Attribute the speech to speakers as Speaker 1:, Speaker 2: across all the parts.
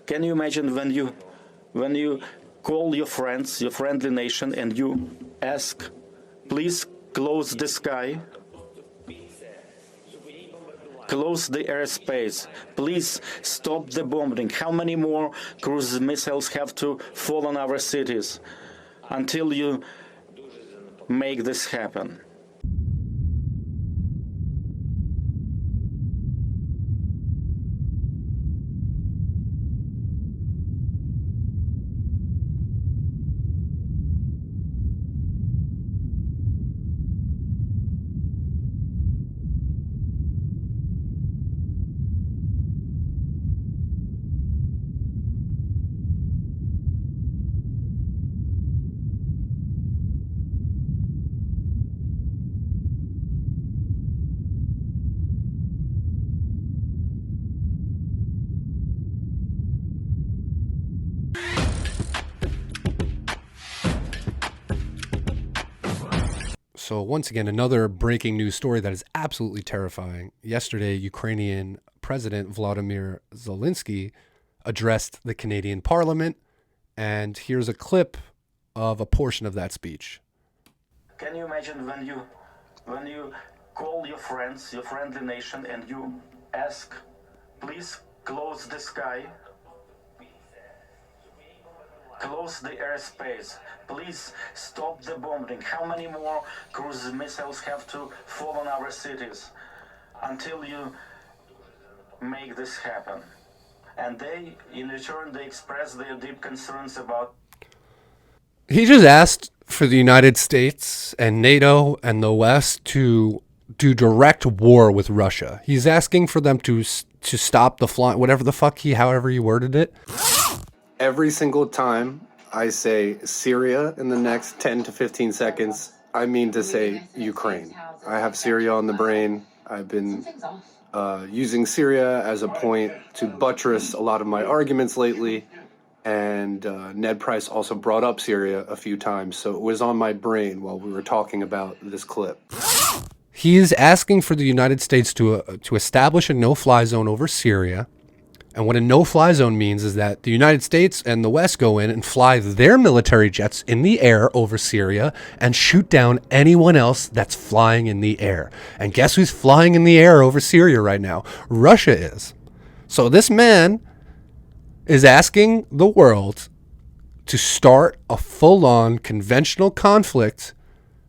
Speaker 1: Can you imagine when you call your friends, your friendly nation, and you ask, please close the sky, close the airspace, please stop the bombing. How many more cruise missiles have to fall on our cities until you make this happen?
Speaker 2: So once again, another breaking news story that is absolutely terrifying. Yesterday, Ukrainian President Vladimir Zelensky addressed the Canadian Parliament, and here's a clip of a portion of that speech.
Speaker 1: Can you imagine when you call your friends, your friendly nation, and you ask, please close the sky, close the airspace, please stop the bombing. How many more cruise missiles have to fall on our cities until you make this happen? And they, in return, they express their deep concerns about...
Speaker 2: He just asked for the United States and NATO and the West to do direct war with Russia. He's asking for them to stop the flying, whatever the fuck however he worded it.
Speaker 3: Every single time I say Syria in the next 10 to 15 seconds, I mean to say Ukraine. I have Syria on the brain. I've been using Syria as a point to buttress a lot of my arguments lately. And Ned Price also brought up Syria a few times, so it was on my brain while we were talking about this clip.
Speaker 2: He is asking for the United States to establish a no-fly zone over Syria. And what a no-fly zone means is that the United States and the West go in and fly their military jets in the air over Syria and shoot down anyone else that's flying in the air. And guess who's flying in the air over Syria right now? Russia is. So this man is asking the world to start a full-on conventional conflict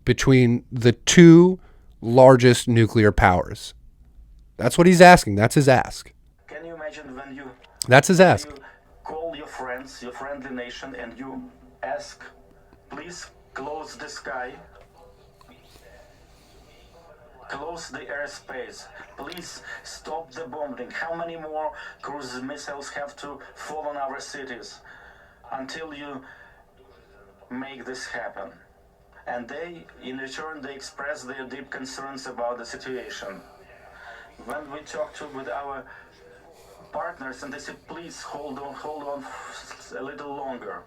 Speaker 2: between the two largest nuclear powers. That's what he's asking. That's his ask.
Speaker 1: Can you imagine when you...
Speaker 2: That's his ask.
Speaker 1: You call your friends, your friendly nation, and you ask, please close the sky, close the airspace, please stop the bombing. How many more cruise missiles have to fall on our cities until you make this happen? And they, in return, they express their deep concerns about the situation. When we talk with our partners, and they say, please hold on a little longer.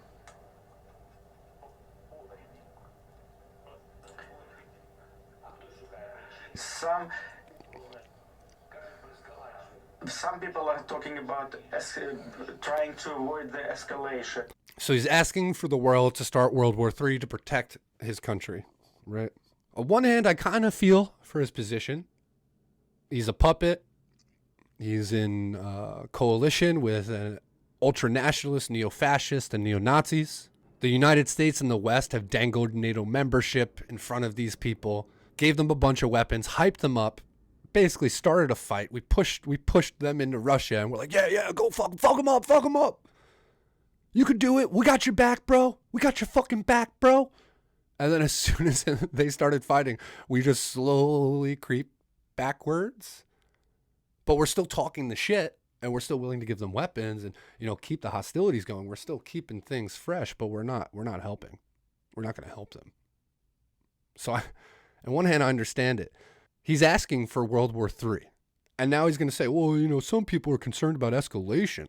Speaker 1: Some people are talking about trying to avoid the escalation.
Speaker 2: So he's asking for the world to start World War III to protect his country, right? On one hand, I kind of feel for his position. He's a puppet. He's in coalition with an ultra-nationalist, neo-fascist, and neo-Nazis. The United States and the West have dangled NATO membership in front of these people, gave them a bunch of weapons, hyped them up, basically started a fight. We pushed them into Russia, and we're like, yeah, go fuck them up. You could do it. We got your back, bro. We got your fucking back, bro. And then as soon as they started fighting, we just slowly creep backwards. But we're still talking the shit, and we're still willing to give them weapons and, keep the hostilities going. We're still keeping things fresh, but we're not helping. We're not going to help them. So on one hand, I understand it. He's asking for World War III. And now he's going to say, well, some people are concerned about escalation.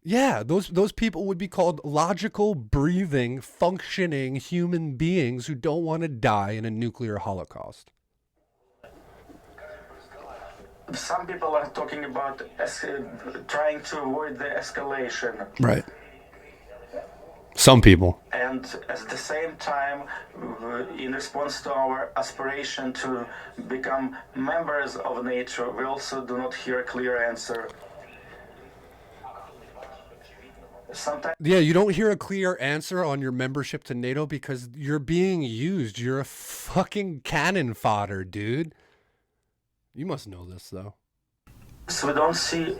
Speaker 2: Yeah, those people would be called logical, breathing, functioning human beings who don't want to die in a nuclear holocaust.
Speaker 1: Some people are talking about trying to avoid the escalation.
Speaker 2: Right. Some people.
Speaker 1: And at the same time, in response to our aspiration to become members of NATO, we also do not hear a clear answer. Sometimes
Speaker 2: Yeah, you don't hear a clear answer on your membership to NATO because you're being used. You're a fucking cannon fodder, dude. You must know this, though.
Speaker 1: we don't see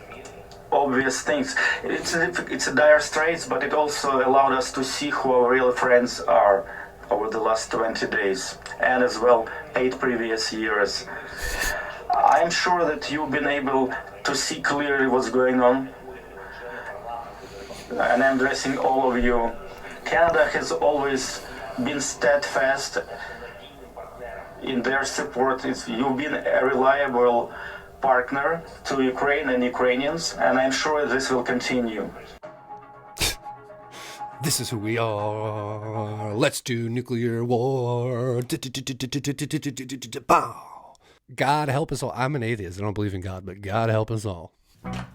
Speaker 1: obvious things. It's a dire straits, but it also allowed us to see who our real friends are over the last 20 days, and as well 8 previous years. I'm sure that you've been able to see clearly what's going on, and I'm addressing all of you. Canada has always been steadfast in their support. You've been a reliable partner to Ukraine and Ukrainians, and I'm sure this will continue.
Speaker 2: This is who we are. Let's do nuclear war. Bow. God help us all. I'm an atheist. I don't believe in God, but God help us all.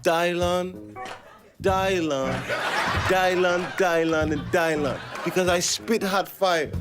Speaker 4: Dylan, Dylan, Dylan, Dylan, and Dylan. Because I spit hot fire.